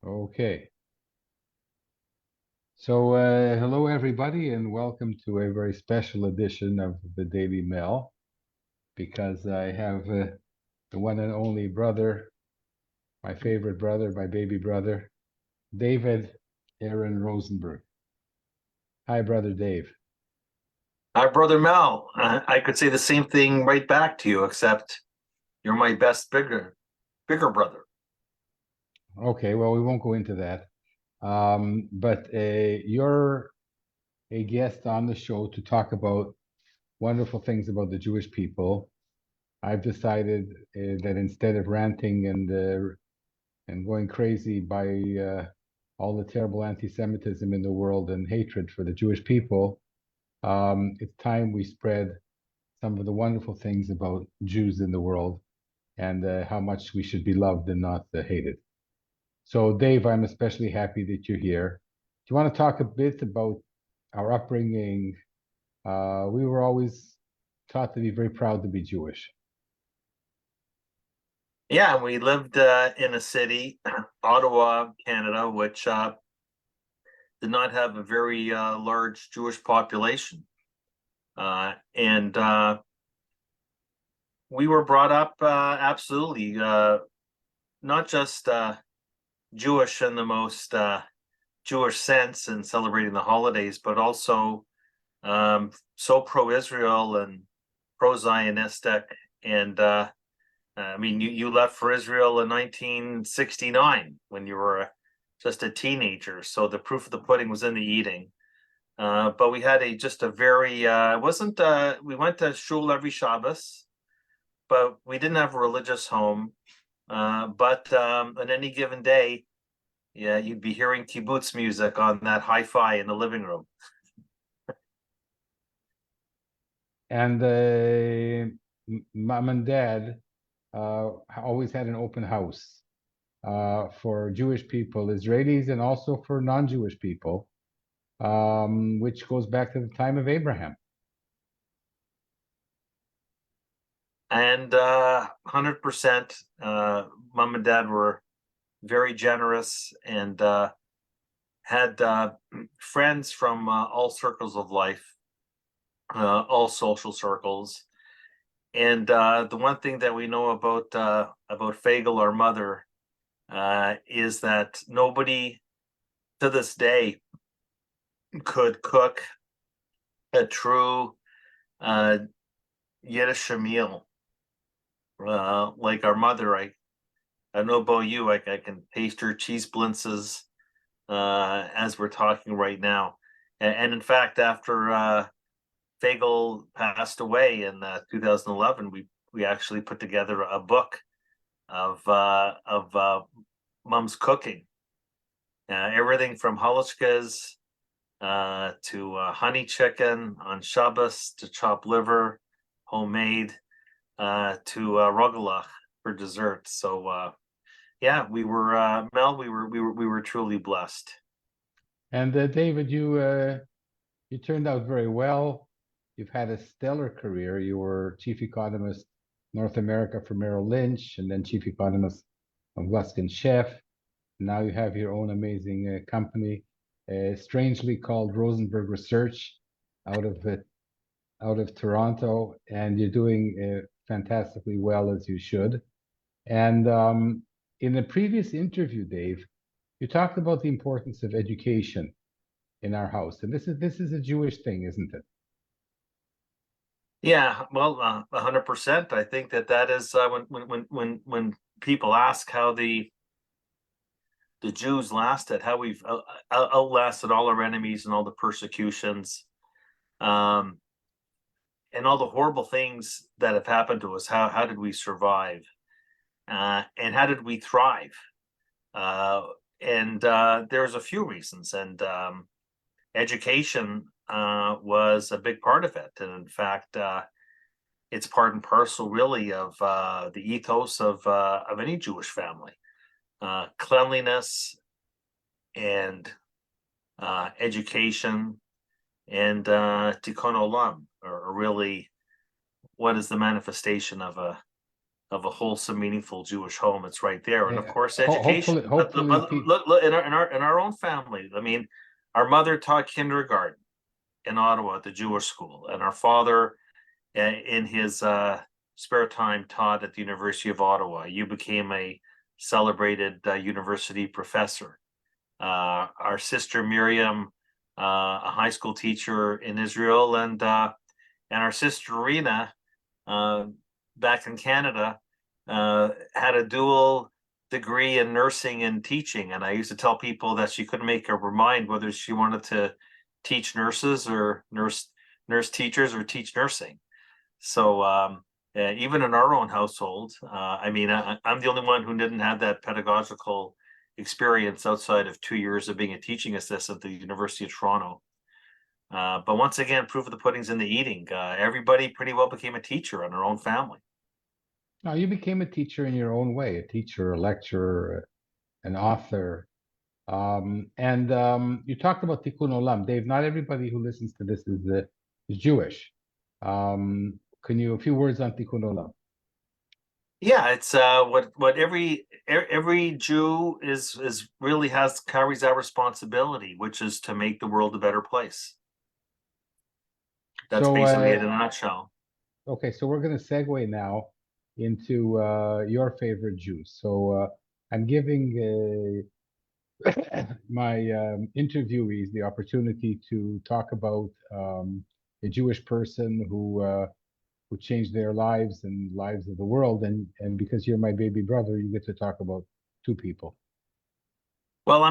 Okay. So, hello everybody, and welcome to a very special edition of the Daily Mail because I have the one and only brother, my favorite brother, my baby brother, David Aaron Rosenberg. Hi, brother Dave. Hi, brother Mel. I could say the same thing right back to you, except you're my best, bigger brother. Okay, well, we won't go into that. But you're a guest on the show to talk about wonderful things about the Jewish people. I've decided that instead of ranting and going crazy by all the terrible anti-Semitism in the world and hatred for the Jewish people, it's time we spread some of the wonderful things about Jews in the world and how much we should be loved and not hated. So, Dave, I'm especially happy that you're here. Do you want to talk a bit about our upbringing? We were always taught to be very proud to be Jewish. Yeah, we lived in a city, Ottawa, Canada, which did not have a very large Jewish population. And we were brought up absolutely not just Jewish in the most Jewish sense in celebrating the holidays, but also so pro-Israel and pro-Zionistic. And I mean, you left for Israel in 1969 when you were just a teenager. So the proof of the pudding was in the eating. But we had just a very it wasn't we went to shul every Shabbos, but we didn't have a religious home. But on any given day, yeah, you'd be hearing kibbutz music on that hi-fi in the living room. And mom and dad always had an open house for Jewish people, Israelis, and also for non-Jewish people, which goes back to the time of Abraham. And 100%, mom and dad were very generous and had friends from all circles of life, all social circles. And the one thing that we know about Fagel, our mother, is that nobody to this day could cook a true Yiddish meal like our mother. I don't know about you. I can taste her cheese blintzes as we're talking right now. And in fact, after Fagel passed away in 2011, we actually put together a book of Mom's cooking, everything from halachkas to honey chicken on Shabbos to chopped liver, homemade, to rogalach for dessert. So yeah, we were Mel. We were truly blessed. And David, you turned out very well. You've had a stellar career. You were chief economist North America for Merrill Lynch, and then chief economist of Luskin Chef. Now you have your own amazing company, strangely called Rosenberg Research, out of Toronto, and you're doing fantastically well as you should. And in a previous interview, Dave, you talked about the importance of education in our house, and this is a Jewish thing, isn't it? Yeah, well, 100%. I think that is when people ask how the Jews lasted, how we've outlasted all our enemies and all the persecutions, um, and all the horrible things that have happened to us. How did we survive, and how did we thrive? Uh, and there's a few reasons, and education was a big part of it. And in fact, it's part and parcel, really, of the ethos of any Jewish family. Cleanliness and education and tikkun olam are really what is the manifestation of of a wholesome, meaningful Jewish home. It's right there, and of course, Hopefully, education. Look, in our own family. I mean, our mother taught kindergarten in Ottawa at the Jewish school, and our father, in his spare time, taught at the University of Ottawa. You became a celebrated university professor. Our sister Miriam, a high school teacher in Israel, and our sister Rena, back in Canada, had a dual degree in nursing and teaching. And I used to tell people that she couldn't make up her mind whether she wanted to teach nurses or nurse teachers or teach nursing. So even in our own household, I mean, I'm the only one who didn't have that pedagogical experience outside of 2 years of being a teaching assistant at the University of Toronto. But once again, proof of the pudding's in the eating. Everybody pretty well became a teacher in our own family. Now, you became a teacher in your own way, a teacher, a lecturer, an author. And you talked about Tikkun Olam. Dave, not everybody who listens to this is Jewish. Can you, a few words on Tikkun Olam? Yeah, it's what every Jew is really carries that responsibility, which is to make the world a better place. That's basically it in a nutshell. Okay, so we're going to segue now into your favorite Jews. So I'm giving my interviewees the opportunity to talk about a Jewish person who changed their lives and lives of the world, and because you're my baby brother, you get to talk about two people. Well, I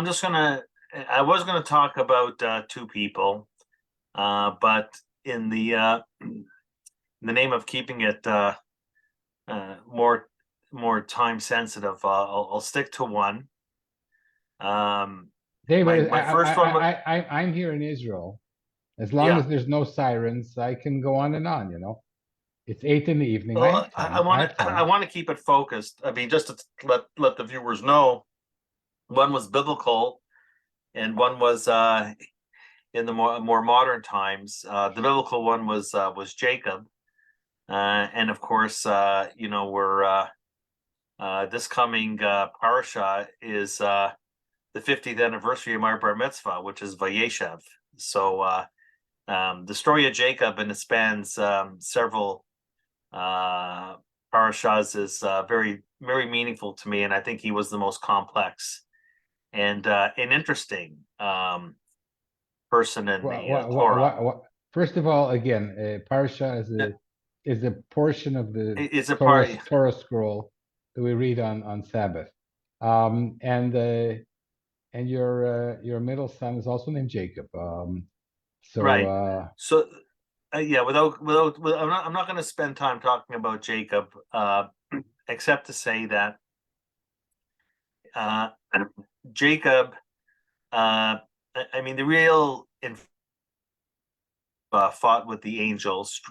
was gonna talk about two people, but in the name of keeping it more time sensitive, I'll stick to one. David, my first one. I'm here in Israel. As long as there's no sirens, I can go on and on. You know, it's 8 in the evening. Well, I want to keep it focused. I mean, just to let the viewers know, one was biblical, and one was in the more modern times. The biblical one was Jacob, and of course, we're this coming parasha is the 50th anniversary of my bar mitzvah, which is Vayeshev. So the story of Jacob, and it spans several parashas, is very, very meaningful to me, and I think he was the most complex and an interesting person in the Torah. First of all, again, parsha is a portion of the Torah scroll that we read on Sabbath, and your middle son is also named Jacob. So right. Yeah, I'm not going to spend time talking about Jacob, except to say that Jacob, I mean, the real fought with the angels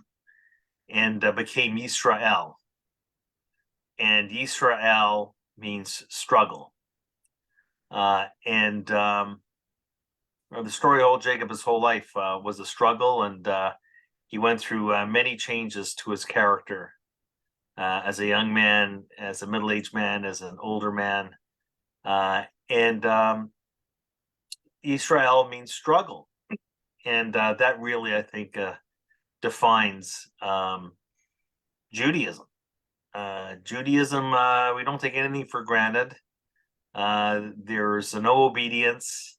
and became Yisrael. And Yisrael means struggle. And the story of old Jacob, his whole life was a struggle, and he went through many changes to his character as a young man, as a middle-aged man, as an older man. And Israel means struggle. And that really, I think, defines Judaism. Judaism, we don't take anything for granted. There's no obedience.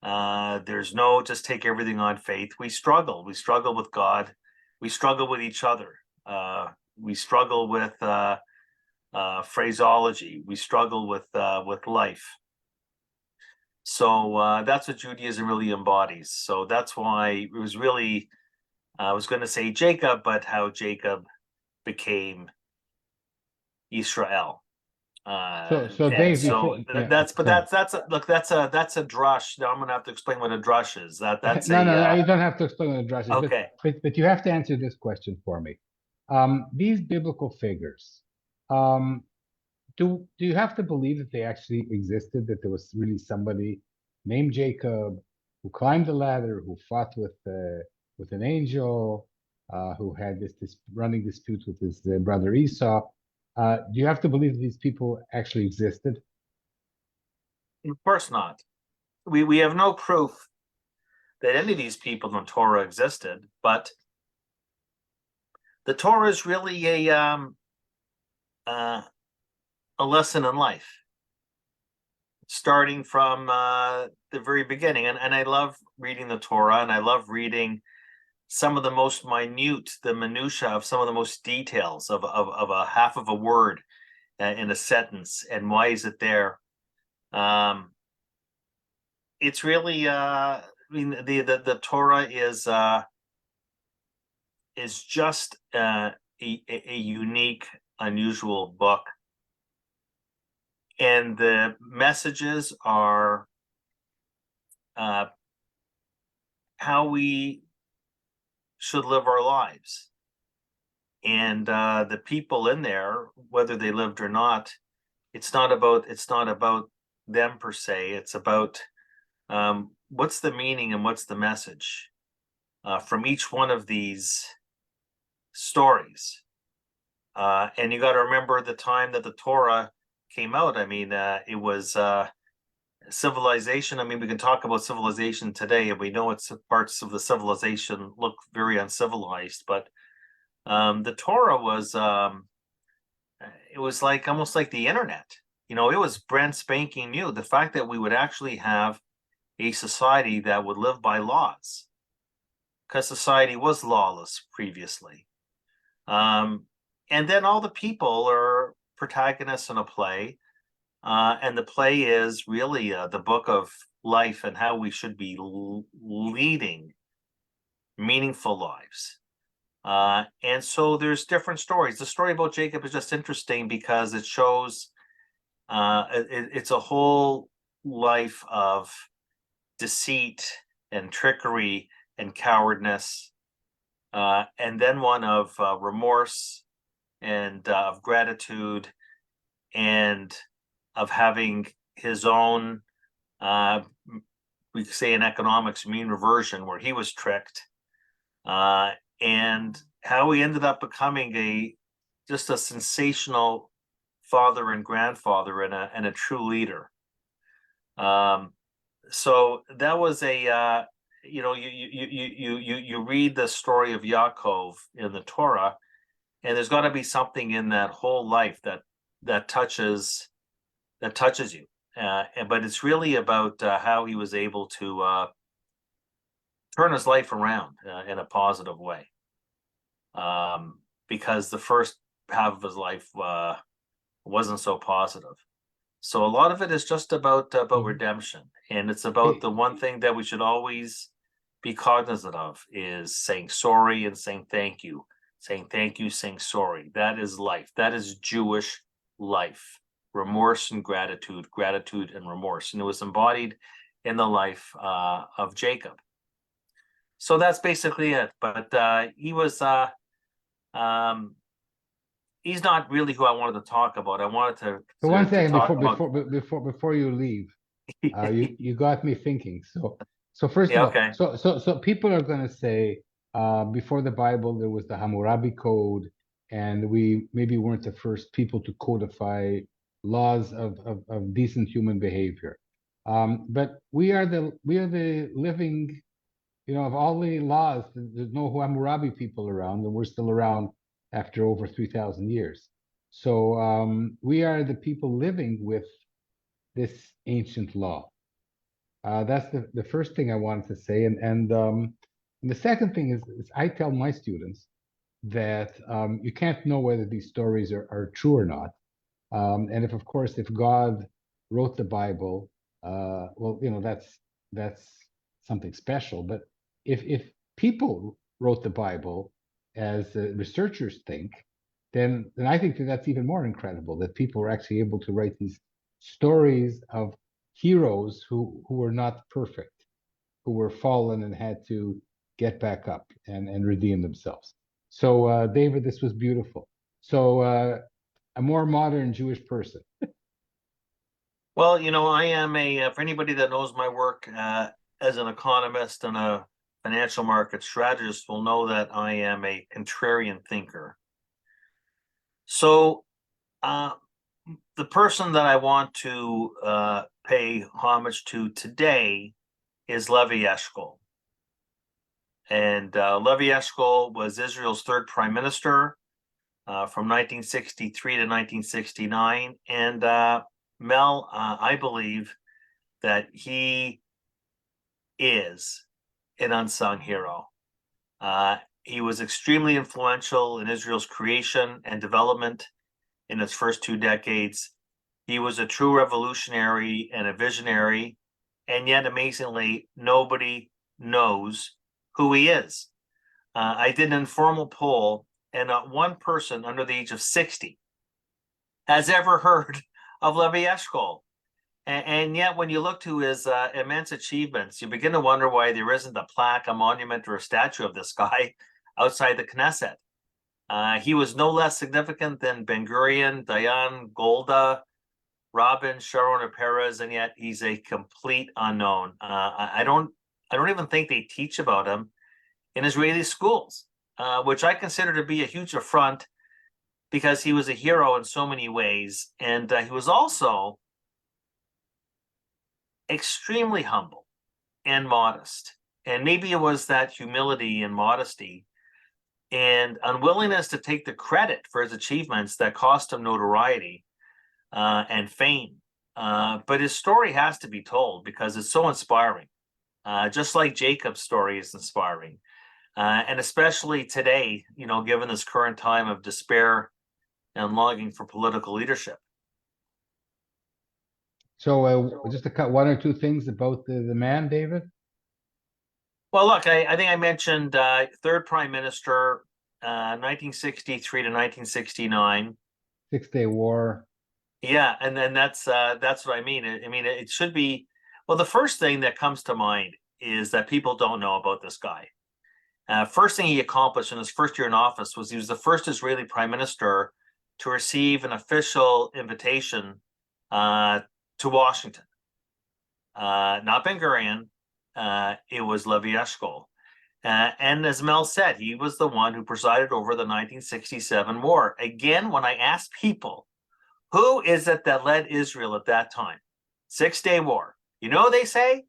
There's no just take everything on faith. We struggle. We struggle with God. We struggle with each other. We struggle with phraseology. We struggle with life. So that's what Judaism really embodies. So that's why it was really, I was going to say Jacob, but how Jacob became Israel. So Dave, that's a drush. Now I'm gonna have to explain what a drush is. That's no, you don't have to explain what a drush is. Okay, but you have to answer this question for me. These biblical figures, do you have to believe that they actually existed? That there was really somebody named Jacob who climbed the ladder, who fought with an angel, who had this running dispute with his brother Esau? Do you have to believe that these people actually existed? Of course not. We have no proof that any of these people in the Torah existed, but the Torah is really uh, a lesson in life, starting from the very beginning. And I love reading the Torah, and I love reading some of the most minute, the minutia of some of the most details of a half of a word in a sentence, and why is it there? It's really, I mean, the Torah is just a unique, unusual book, and the messages are how we should live our lives. And the people in there, whether they lived or not, it's not about them per se. It's about what's the meaning and what's the message from each one of these stories. And you got to remember the time that the Torah came out. I mean, it was civilization. I mean, we can talk about civilization today, and we know it's parts of the civilization look very uncivilized, but the Torah was it was like almost like the internet. You know, it was brand spanking new. The fact that we would actually have a society that would live by laws, because society was lawless previously. And then all the people are protagonists in a play, and the play is really the book of life and how we should be leading meaningful lives. And so there's different stories. The story about Jacob is just interesting because it shows it's a whole life of deceit and trickery and cowardness, and then one of remorse and of gratitude and of having his own, we say in economics, mean reversion, where he was tricked, and how he ended up becoming just a sensational father and grandfather and a true leader. So that was you read the story of Yaakov in the Torah, and there's got to be something in that whole life that touches you. But it's really about how he was able to turn his life around in a positive way. Because the first half of his life wasn't so positive. So a lot of it is just about redemption, and it's about the one thing that we should always be cognizant of is saying sorry and saying thank you, saying sorry. That is life. That is Jewish life. Remorse and gratitude, gratitude and remorse, and it was embodied in the life of Jacob. So that's basically it. But he was. He's not really who I wanted to talk about. I wanted So one to thing talk about. before you leave, you got me thinking. So first of Yeah, all, okay. so people are going to say before the Bible there was the Hammurabi Code, and we maybe weren't the first people to codify laws of decent human behavior. But we are the living, of all the laws. There's no Hammurabi people around, and we're still around after over 3,000 years. So we are the people living with this ancient law. That's the first thing I wanted to say. And the second thing is I tell my students that you can't know whether these stories are true or not. And if, of course, if God wrote the Bible, well, that's something special. But if people wrote the Bible, as researchers think, then I think that's even more incredible, that people are actually able to write these stories of heroes who were not perfect, who were fallen and had to get back up and redeem themselves. So, David, this was beautiful. So, a more modern Jewish person. Well, I am for anybody that knows my work as an economist and a financial market strategist will know that I am a contrarian thinker. So The person that I want to pay homage to today is Levi Eshkol. And Levi Eshkol was Israel's third prime minister from 1963 to 1969. And Mel, I believe that he is an unsung hero. He was extremely influential in Israel's creation and development in its first 2 decades. He was a true revolutionary and a visionary, and yet amazingly, nobody knows who he is. I did an informal poll, and not one person under the age of 60 has ever heard of Levi Eshkol. And yet, when you look to his immense achievements, you begin to wonder why there isn't a plaque, a monument, or a statue of this guy outside the Knesset. He was no less significant than Ben-Gurion, Dayan, Golda, Rabin, Sharon, or Peres, and yet he's a complete unknown. I don't even think they teach about him in Israeli schools, which I consider to be a huge affront because he was a hero in so many ways, and he was also extremely humble and modest. And maybe it was that humility and modesty and unwillingness to take the credit for his achievements that cost him notoriety and fame. But his story has to be told because it's so inspiring. Just like Jacob's story is inspiring. And especially today, given this current time of despair and longing for political leadership. So just to cut one or two things about the man, David. Well, look, I think I mentioned third prime minister, 1963 to 1969. 6-Day War. Yeah, and then that's what I mean. I mean, it should be. Well, the first thing that comes to mind is that people don't know about this guy. First thing he accomplished in his first year in office was he was the first Israeli prime minister to receive an official invitation to Washington. Not Ben-Gurion, it was Levi Eshkol. And as Mel said, he was the one who presided over the 1967 war. Again, when I ask people, who is it that led Israel at that time? 6-Day War. They say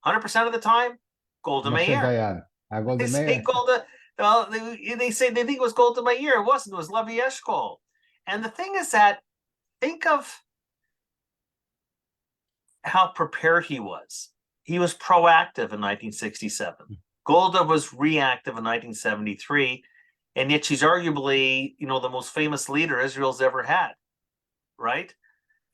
100% of the time, Golda Meir. Golda They say Meir. Golda. Well, they say they think it was Golda Meir. It wasn't. It was Levi Eshkol. And the thing is that think of how prepared he was. He was proactive in 1967. Golda was reactive in 1973, and yet she's arguably, the most famous leader Israel's ever had. Right?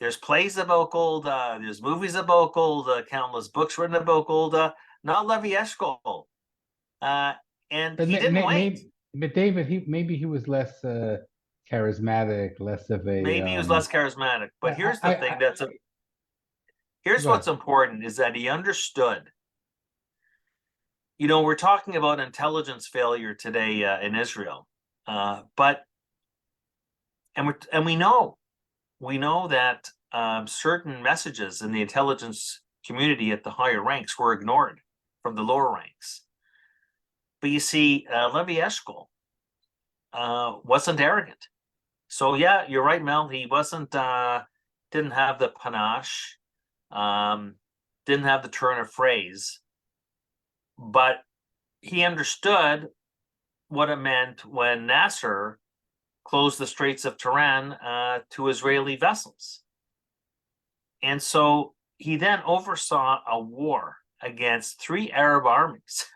There's plays about Golda, there's movies about Golda, countless books written about Golda. Not Levi Eshkol. And But he didn't wait. But David, maybe he was less charismatic, less of a. Maybe he was less charismatic. But here's the thing here's what's important is that he understood. We're talking about intelligence failure today in Israel, but we know that certain messages in the intelligence community at the higher ranks were ignored from the lower ranks. But you see, Levi Eshkol wasn't arrogant. So yeah, you're right, Mel. He didn't have the panache, didn't have the turn of phrase, but he understood what it meant when Nasser closed the Straits of Tiran to Israeli vessels. And so he then oversaw a war against 3 Arab armies.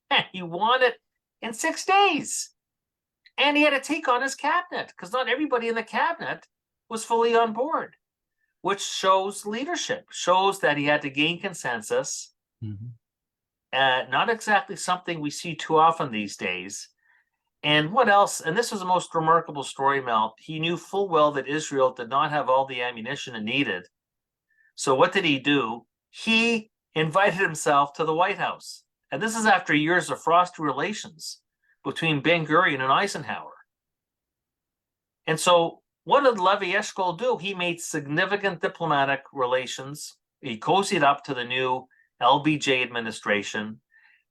And he won it in 6 days. And he had to take on his cabinet because not everybody in the cabinet was fully on board, which shows leadership, shows that he had to gain consensus. Not exactly something we see too often these days. And what else? And this was the most remarkable story, Mel. He knew full well that Israel did not have all the ammunition it needed. So what did he do? He invited himself to the White House. And this is after years of frosty relations between Ben-Gurion and Eisenhower. And so what did Levi Eshkol do? He made significant diplomatic relations. He cozied up to the new LBJ administration.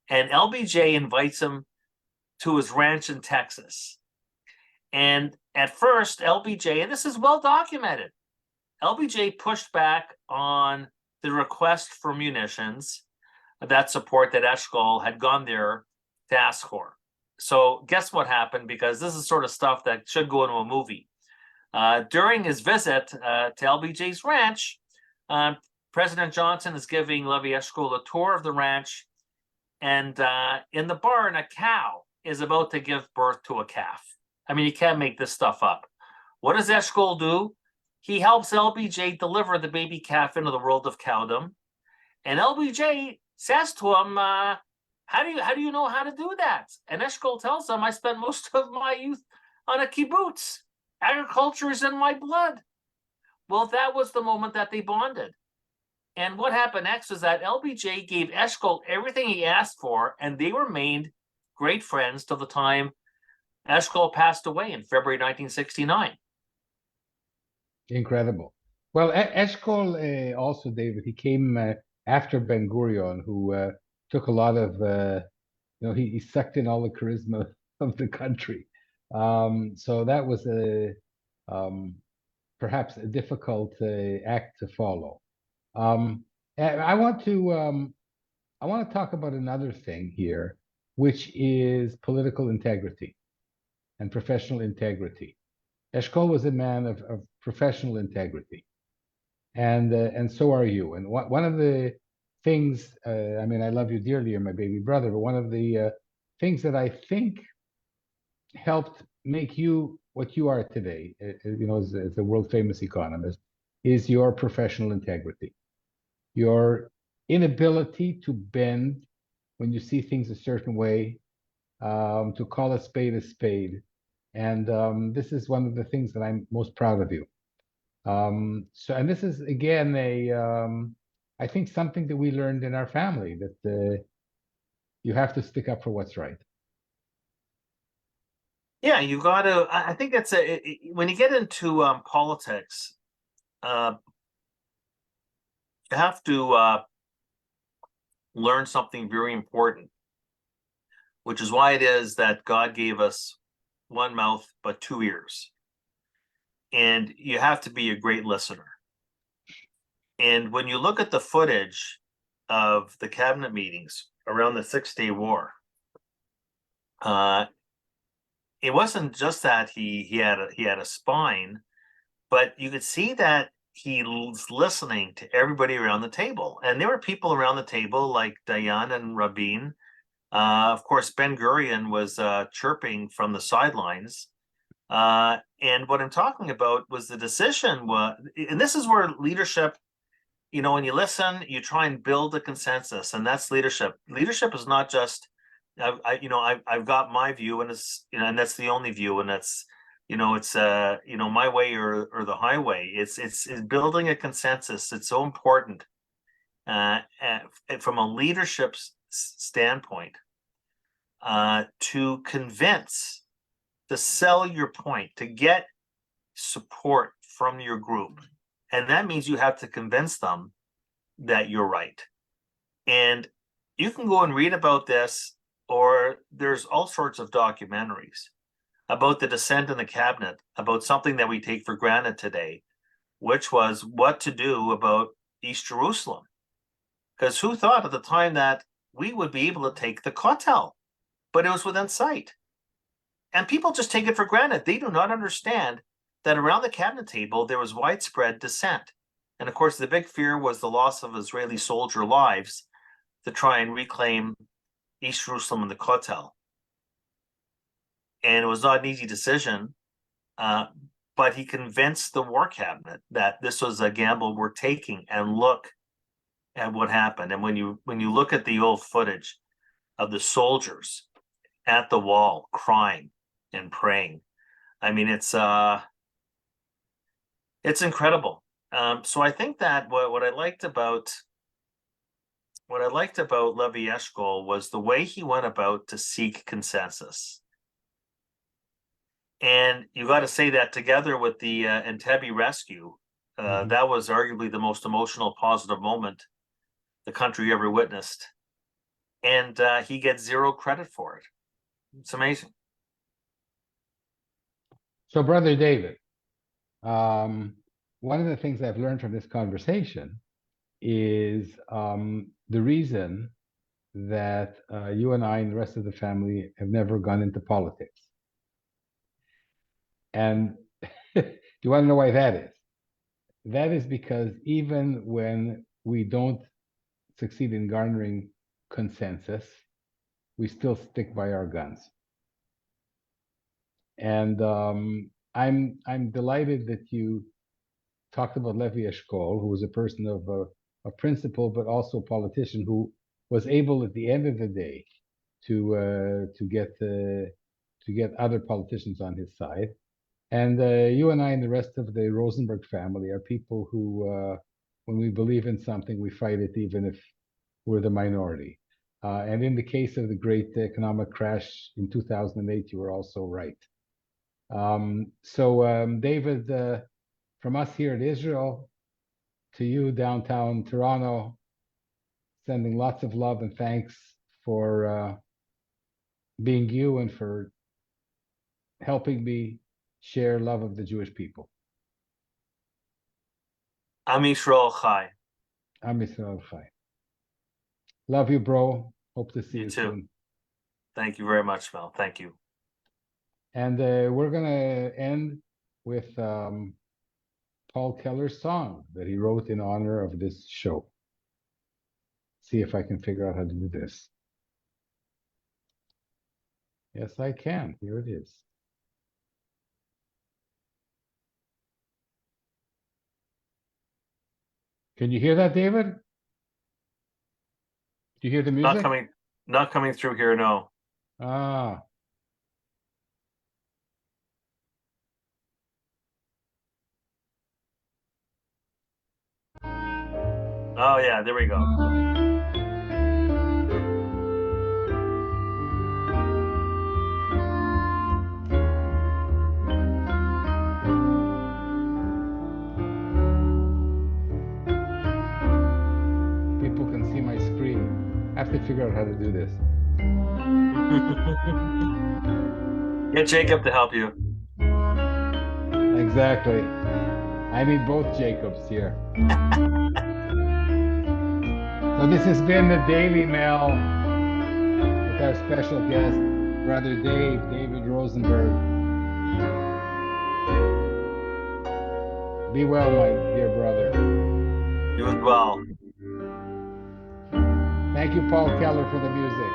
And LBJ invites him to his ranch in Texas. And at first, LBJ, and this is well documented, LBJ pushed back on the request for munitions, that support that Eshkol had gone there to ask for. So guess what happened? Because this is sort of stuff that should go into a movie. During his visit to LBJ's ranch, President Johnson is giving Levi Eshkol a tour of the ranch, and in the barn, a cow is about to give birth to a calf. I mean, you can't make this stuff up. What does Eshkol do? He helps LBJ deliver the baby calf into the world of cowdom, and LBJ says to him, how do you know how to do that? And Eshkol tells him, I spent most of my youth on a kibbutz. Agriculture is in my blood. Well, that was the moment that they bonded. And what happened next was that LBJ gave Eshkol everything he asked for, and they remained great friends till the time Eshkol passed away in February 1969. Incredible. Well, Eshkol also, David, he came after Ben Gurion, who took a lot of, he sucked in all the charisma of the country. So that was perhaps a difficult act to follow. And I want to talk about another thing here, which is political integrity and professional integrity. Eshkol was a man of professional integrity, and so are you. And one of the things, I mean, I love you dearly, you're my baby brother, but one of the things that I think helped make you what you are today, as a world famous economist, is your professional integrity, your inability to bend when you see things a certain way, to call a spade a spade. And this is one of the things that I'm most proud of you. And this is again I think something that we learned in our family, that you have to stick up for what's right. Yeah, you got to. I think it's when you get into politics, you have to learn something very important, which is why it is that God gave us one mouth but two ears, and you have to be a great listener. And when you look at the footage of the cabinet meetings around the 6-Day War, it wasn't just that he had a spine, but you could see that he was listening to everybody around the table. And there were people around the table like Dayan and Rabin. Of course, Ben Gurion was chirping from the sidelines. And what I'm talking about was the decision and this is where leadership, when you listen, you try and build a consensus, and that's leadership. Leadership is not just, I've got my view, and it's, and that's the only view, and that's, it's my way or the highway. It's building a consensus. It's so important from a leadership standpoint, to convince, to sell your point, to get support from your group. And that means you have to convince them that you're right. And you can go and read about this, or there's all sorts of documentaries about the dissent in the cabinet, about something that we take for granted today, which was what to do about East Jerusalem. Because who thought at the time that we would be able to take the Kotel? But it was within sight. And people just take it for granted. They do not understand that around the cabinet table, there was widespread dissent. And of course, the big fear was the loss of Israeli soldier lives to try and reclaim East Jerusalem and the Kotel. And it was not an easy decision, but he convinced the war cabinet that this was a gamble we're taking, and look at what happened. And when you look at the old footage of the soldiers at the wall crying and praying, I mean, it's incredible. So I think that what I liked about Levi Eshkol was the way he went about to seek consensus. And you got to say that together with the Entebbe rescue, that was arguably the most emotional, positive moment the country ever witnessed. And he gets zero credit for it. It's amazing. So, Brother David, one of the things I've learned from this conversation is the reason that you and I and the rest of the family have never gone into politics. And do you want to know why that is? That is because even when we don't succeed in garnering consensus, we still stick by our guns. And I'm delighted that you talked about Levi Eshkol, who was a person of a principle, but also a politician who was able, at the end of the day, to get other politicians on his side. And you and I and the rest of the Rosenberg family are people who, when we believe in something, we fight it, even if we're the minority. And in the case of the great economic crash in 2008, you were also right. David, from us here at Israel to you downtown Toronto, sending lots of love and thanks for being you and for helping me share love of the Jewish people. Am Yisrael Chai. Am Yisrael Chai. Love you, bro. Hope to see you too. soon. Thank you very much, Mel. Thank you. And we're going to end with Paul Keller's song that he wrote in honor of this show. See if I can figure out how to do this. Yes, I can. Here it is. Can you hear that, David? Do you hear the music? Not coming through here, no. Ah. Oh yeah, there we go. People can see my screen. I have to figure out how to do this. Get Jacob to help you. Exactly. I need both Jacobs here. So this has been the Daily Mail with our special guest, Brother David Rosenberg. Be well, my dear brother. You as well. Thank you, Paul Keller, for the music.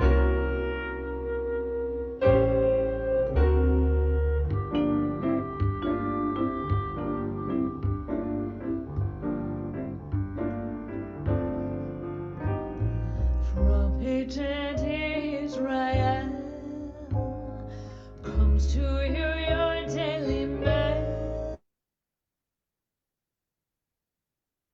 From ancient Israel comes to you.